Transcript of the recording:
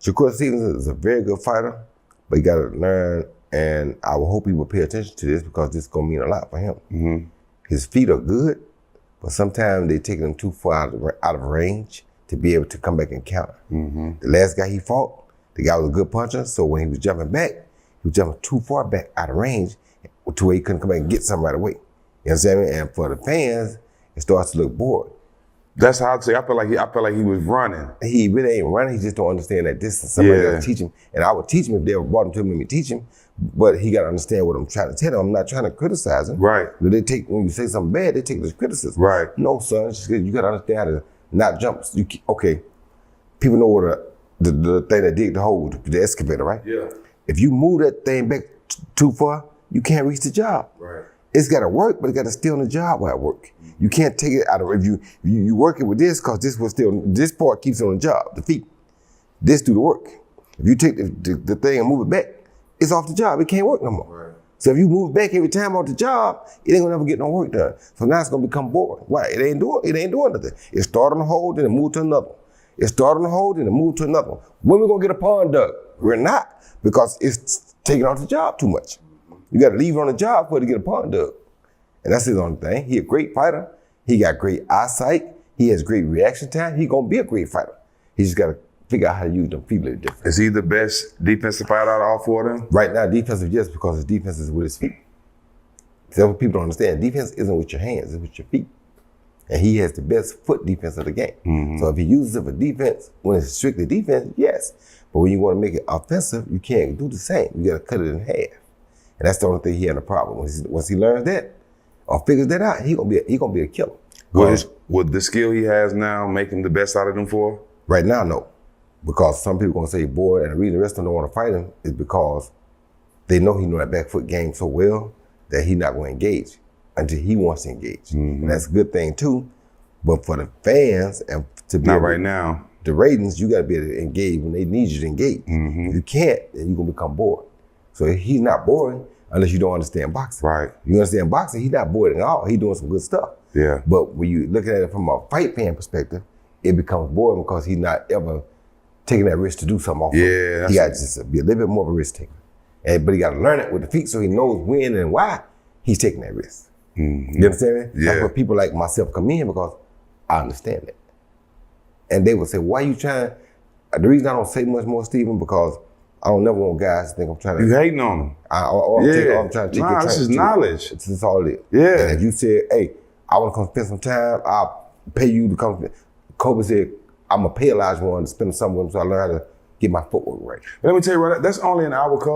Shakur Stevenson is a very good fighter, but you got to learn, and I will hope he will pay attention to this because this is going to mean a lot for him. Mm-hmm. His feet are good, but sometimes they take him too far out of range to be able to come back and counter. Mm-hmm. The last guy he fought, the guy was a good puncher, so when he was jumping back, he was jumping too far back out of range to where he couldn't come back and get something right away. You understand me? And for the fans, it starts to look bored. That's how I'd say. I feel like he was running. He really ain't running. He just don't understand that distance. Somebody got to teach him, and I would teach him if they ever brought him to me. Let me teach him, but he got to understand what I'm trying to tell him. I'm not trying to criticize him. Right. But when you say something bad, they take this criticism. Right. No, son, you got to understand how to not jump. Okay, people know what the thing that dig the hole, the excavator, right? Yeah. If you move that thing back too far, you can't reach the job. Right. It's got to work, but it got to stay on the job while it work. You can't take it out of, if you work it with this, because this part keeps it on the job, the feet. This do the work. If you take the thing and move it back, it's off the job. It can't work no more. Right. So if you move back every time off the job, it ain't gonna never get no work done. So now it's gonna become boring. Why? It ain't doing nothing. It start on the hold, then it move to another one. It start on the hold, then it move to another one. When we gonna get a pond dug? We're not, because it's taking off the job too much. You gotta leave it on the job for it to get a pond dug. And that's his only thing. He a great fighter. He got great eyesight. He has great reaction time. He gonna be a great fighter. He just gotta figure out how to use them feet a little different. Is he the best defensive fighter out of all four of them? Right now, defensive, yes, because his defense is with his feet. That's what people don't understand. Defense isn't with your hands, it's with your feet. And he has the best foot defense of the game. Mm-hmm. So if he uses it for defense, when it's strictly defense, yes. But when you want to make it offensive, you can't do the same. You gotta cut it in half. And that's the only thing he had a problem. Once he learns that, or figures that out, he gonna be a killer. Would the skill he has now make him the best out of them four? Right now, no. Because some people gonna say bored, and the reason the rest of them don't want to fight him is because they know he know that back foot game so well that he's not gonna engage until he wants to engage. Mm-hmm. And that's a good thing too. But for the fans and to be not right now, the ratings, you gotta be able to engage when they need you to engage. Mm-hmm. If you can't, then you're gonna become bored. So he's not boring unless you don't understand boxing. right? You understand boxing, he's not bored at all. He's doing some good stuff. Yeah. But when you looking at it from a fight fan perspective, it becomes boring because he's not ever taking that risk to do something off. Yeah. He got to just be a little bit more of a risk taker. But he got to learn it with the feet so he knows when and why he's taking that risk. Mm-hmm. You understand me? Yeah. That's where people like myself come in, because I understand it. And they would say, why you trying? The reason I don't say much more, Stephen, because I don't never want guys to think I'm trying to. You hating on him? I'm trying to take your this is knowledge. That's all it is. Yeah. And if you said, hey, I want to come spend some time, I'll pay you to come. Kobe said, I'm a pay a large one to spend some with him so I learn how to get my footwork right. Let me tell you, that's only an hour, Coach.